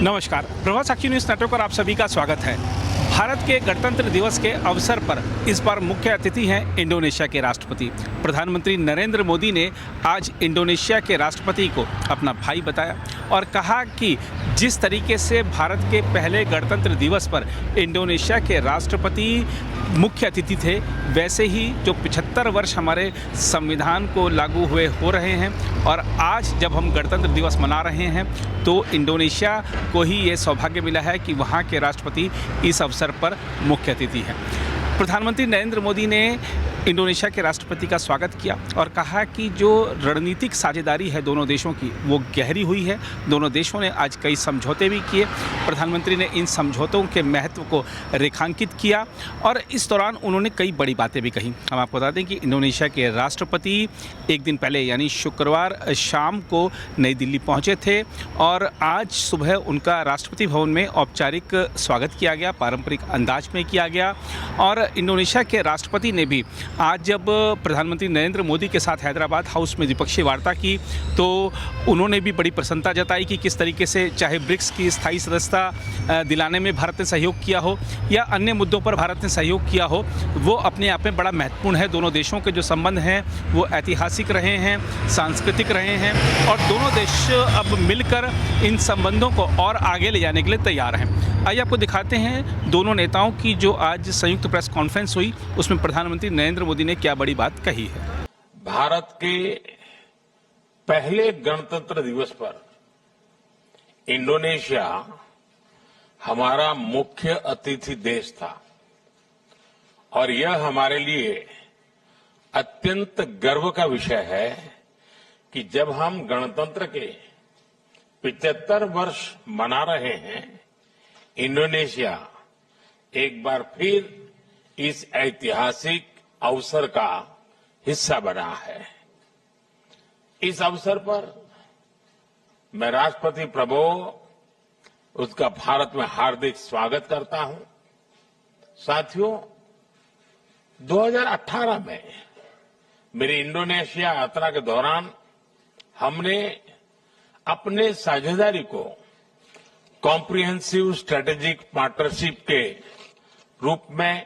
नमस्कार, प्रभात साक्षी news network पर आप सभी का स्वागत है। भारत के गणतंत्र दिवस के अवसर पर इस बार मुख्य अतिथि हैं इंडोनेशिया के राष्ट्रपति। प्रधानमंत्री नरेंद्र मोदी ने आज इंडोनेशिया के राष्ट्रपति को अपना भाई बताया और कहा कि जिस तरीके से भारत के पहले गणतंत्र दिवस पर इंडोनेशिया के राष्ट्रपति मुख्य अतिथि थे, वैसे ही जो 75 वर्ष हमारे संविधान को लागू हुए हो रहे हैं और आज जब हम गणतंत्र दिवस मना रहे हैं तो इंडोनेशिया को ही ये सौभाग्य मिला है कि वहाँ के राष्ट्रपति इस अवसर पर मुख्य अतिथि हैं। प्रधानमंत्री नरेंद्र मोदी ने इंडोनेशिया के राष्ट्रपति का स्वागत किया और कहा कि जो रणनीतिक साझेदारी है दोनों देशों की वो गहरी हुई है। दोनों देशों ने आज कई समझौते भी किए। प्रधानमंत्री ने इन समझौतों के महत्व को रेखांकित किया और इस दौरान उन्होंने कई बड़ी बातें भी कहीं। हम आपको बता दें कि इंडोनेशिया के राष्ट्रपति एक दिन पहले यानी शुक्रवार शाम को नई दिल्ली पहुँचे थे और आज सुबह उनका राष्ट्रपति भवन में औपचारिक स्वागत किया गया, पारंपरिक अंदाज में किया गया। और इंडोनेशिया के राष्ट्रपति ने भी आज जब प्रधानमंत्री नरेंद्र मोदी के साथ हैदराबाद हाउस में द्विपक्षीय वार्ता की तो उन्होंने भी बड़ी प्रसन्नता जताई कि किस तरीके से चाहे ब्रिक्स की स्थायी सदस्यता दिलाने में भारत ने सहयोग किया हो या अन्य मुद्दों पर भारत ने सहयोग किया हो, वो अपने आप में बड़ा महत्वपूर्ण है। दोनों देशों के जो संबंध हैं वो ऐतिहासिक रहे हैं, सांस्कृतिक रहे हैं और दोनों देश अब मिलकर इन संबंधों को और आगे ले जाने के लिए तैयार हैं। आइए आपको दिखाते हैं दोनों नेताओं की जो आज संयुक्त प्रेस कॉन्फ्रेंस हुई, उसमें प्रधानमंत्री नरेंद्र मोदी ने क्या बड़ी बात कही है। भारत के पहले गणतंत्र दिवस पर इंडोनेशिया हमारा मुख्य अतिथि देश था और यह हमारे लिए अत्यंत गर्व का विषय है कि जब हम गणतंत्र के 75 वर्ष मना रहे हैं, इंडोनेशिया एक बार फिर इस ऐतिहासिक अवसर का हिस्सा बना है। इस अवसर पर मैं राष्ट्रपति प्रबोव उसका भारत में हार्दिक स्वागत करता हूं। साथियों, 2018 में मेरी इंडोनेशिया यात्रा के दौरान हमने अपने साझेदारी को कॉम्प्रिहेंसिव स्ट्रेटेजिक पार्टनरशिप के रूप में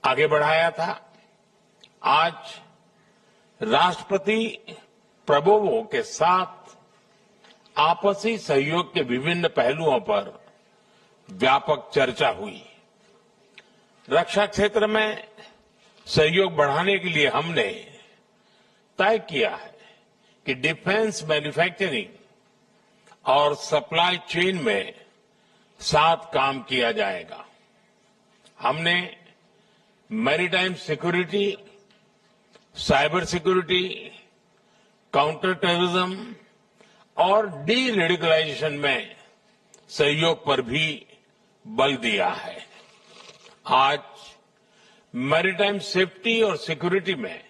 आगे बढ़ाया था। आज राष्ट्रपति प्रबोवो के साथ आपसी सहयोग के विभिन्न पहलुओं पर व्यापक चर्चा हुई। रक्षा क्षेत्र में सहयोग बढ़ाने के लिए हमने तय किया है कि डिफेंस मैन्युफैक्चरिंग और सप्लाई चेन में साथ काम किया जाएगा। हमने maritime security, cyber security, counter terrorism और डी रेडिकलाइजेशन में सहयोग पर भी बल दिया है। आज मैरीटाइम सेफ्टी और सिक्योरिटी में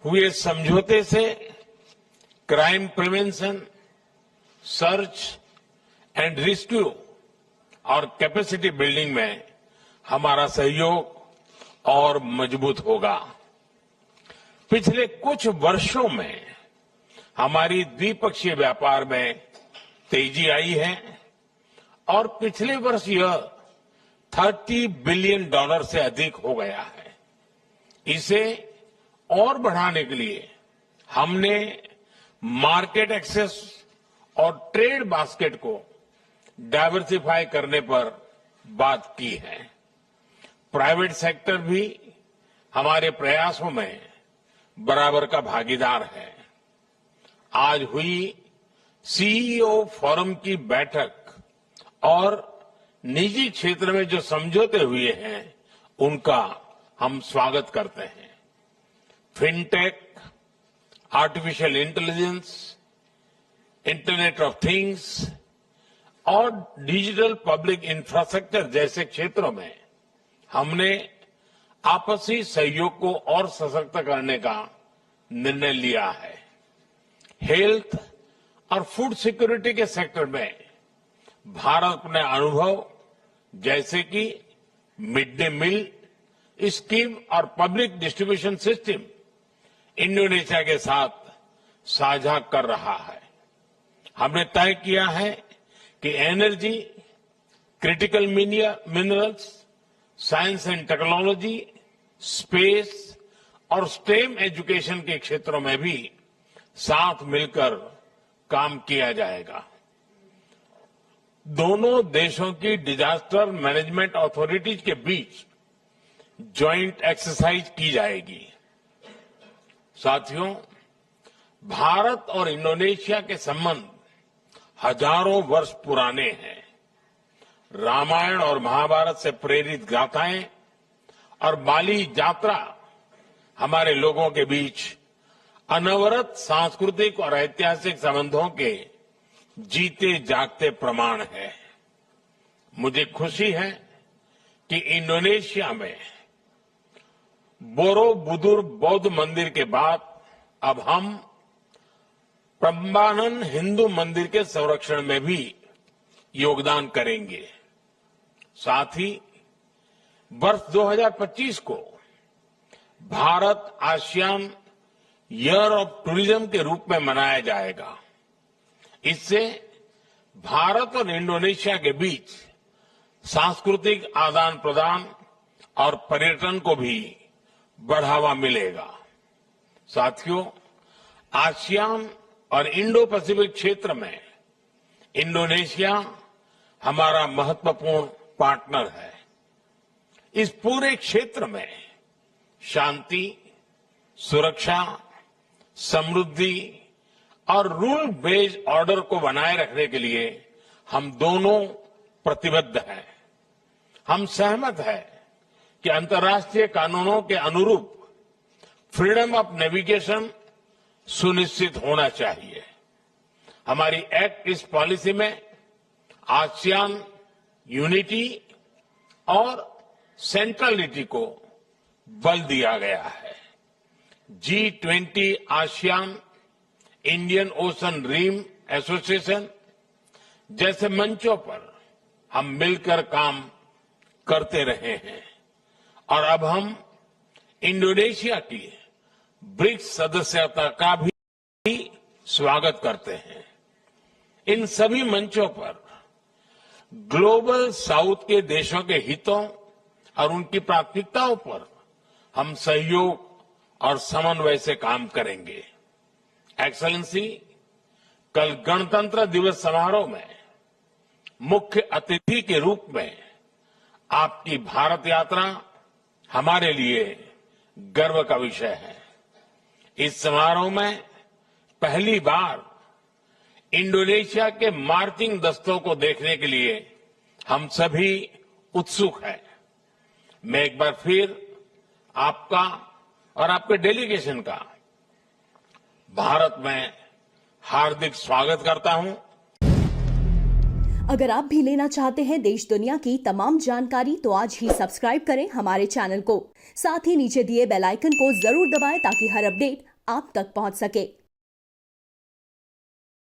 हुए समझौते से crime prevention, search and rescue और कैपेसिटी बिल्डिंग में हमारा सहयोग और मजबूत होगा। पिछले कुछ वर्षों में हमारी द्विपक्षीय व्यापार में तेजी आई है और पिछले वर्ष यह $30 बिलियन से अधिक हो गया है। इसे और बढ़ाने के लिए हमने मार्केट एक्सेस और ट्रेड बास्केट को डाइवर्सिफाई करने पर बात की है। प्राइवेट सेक्टर भी हमारे प्रयासों में बराबर का भागीदार है। आज हुई सीईओ फोरम की बैठक और निजी क्षेत्र में जो समझौते हुए हैं उनका हम स्वागत करते हैं। Fintech, artificial intelligence, internet of things और डिजिटल पब्लिक इंफ्रास्ट्रक्चर जैसे क्षेत्रों में हमने आपसी सहयोग को और सशक्त करने का निर्णय लिया है। हेल्थ और फूड सिक्योरिटी के सेक्टर में भारत अपने अनुभव जैसे कि मिड डे मील स्कीम और पब्लिक डिस्ट्रीब्यूशन सिस्टम इंडोनेशिया के साथ साझा कर रहा है। हमने तय किया है कि energy, critical minerals, science and technology, space और स्टेम एजुकेशन के क्षेत्रों में भी साथ मिलकर काम किया जाएगा। दोनों देशों की डिजास्टर मैनेजमेंट अथॉरिटीज के बीच ज्वाइंट एक्सरसाइज की जाएगी। साथियों, भारत और इंडोनेशिया के संबंध हजारों वर्ष पुराने हैं। रामायण और महाभारत से प्रेरित गाथाएं और बाली यात्रा हमारे लोगों के बीच अनवरत सांस्कृतिक और ऐतिहासिक संबंधों के जीते जागते प्रमाण है। मुझे खुशी है कि इंडोनेशिया में बोरोबुदुर बौद्ध मंदिर के बाद अब हम प्रम्बानन हिंदू मंदिर के संरक्षण में भी योगदान करेंगे। साथ ही वर्ष 2025 को Bharat ASEAN year of tourism के रूप में मनाया जाएगा। इससे भारत और इंडोनेशिया के बीच सांस्कृतिक आदान प्रदान और पर्यटन को भी बढ़ावा मिलेगा। साथियों, आसियान और इंडो पैसिफिक क्षेत्र में इंडोनेशिया हमारा महत्वपूर्ण पार्टनर है। इस पूरे क्षेत्र में शांति, सुरक्षा, समृद्धि और रूल बेस्ड ऑर्डर को बनाए रखने के लिए हम दोनों प्रतिबद्ध हैं। हम सहमत हैं कि अंतर्राष्ट्रीय कानूनों के अनुरूप फ्रीडम ऑफ नेविगेशन सुनिश्चित होना चाहिए। हमारी एक्ट ईस्ट पॉलिसी में आसियान यूनिटी और सेंट्रलिटी को बल दिया गया है। G20 ASEAN Indian ocean rim association जैसे मंचों पर हम मिलकर काम करते रहे हैं और अब हम इंडोनेशिया की ब्रिक्स सदस्यता का भी स्वागत करते हैं। इन सभी मंचों पर ग्लोबल साउथ के देशों के हितों और उनकी प्राथमिकताओं पर हम सहयोग और समन्वय से काम करेंगे। एक्सेलेंसी, कल गणतंत्र दिवस समारोह में मुख्य अतिथि के रूप में आपकी भारत यात्रा हमारे लिए गर्व का विषय है। इस समारोह में पहली बार इंडोनेशिया के मार्चिंग दस्तों को देखने के लिए हम सभी उत्सुक हैं। मैं एक बार फिर आपका और आपके डेलीगेशन का भारत में हार्दिक स्वागत करता हूं। अगर आप भी लेना चाहते हैं देश दुनिया की तमाम जानकारी तो आज ही सब्सक्राइब करें हमारे चैनल को। साथ ही नीचे दिए बेल आइकन को जरूर दबाएं ताकि हर अपडेट आप तक पहुंच सके।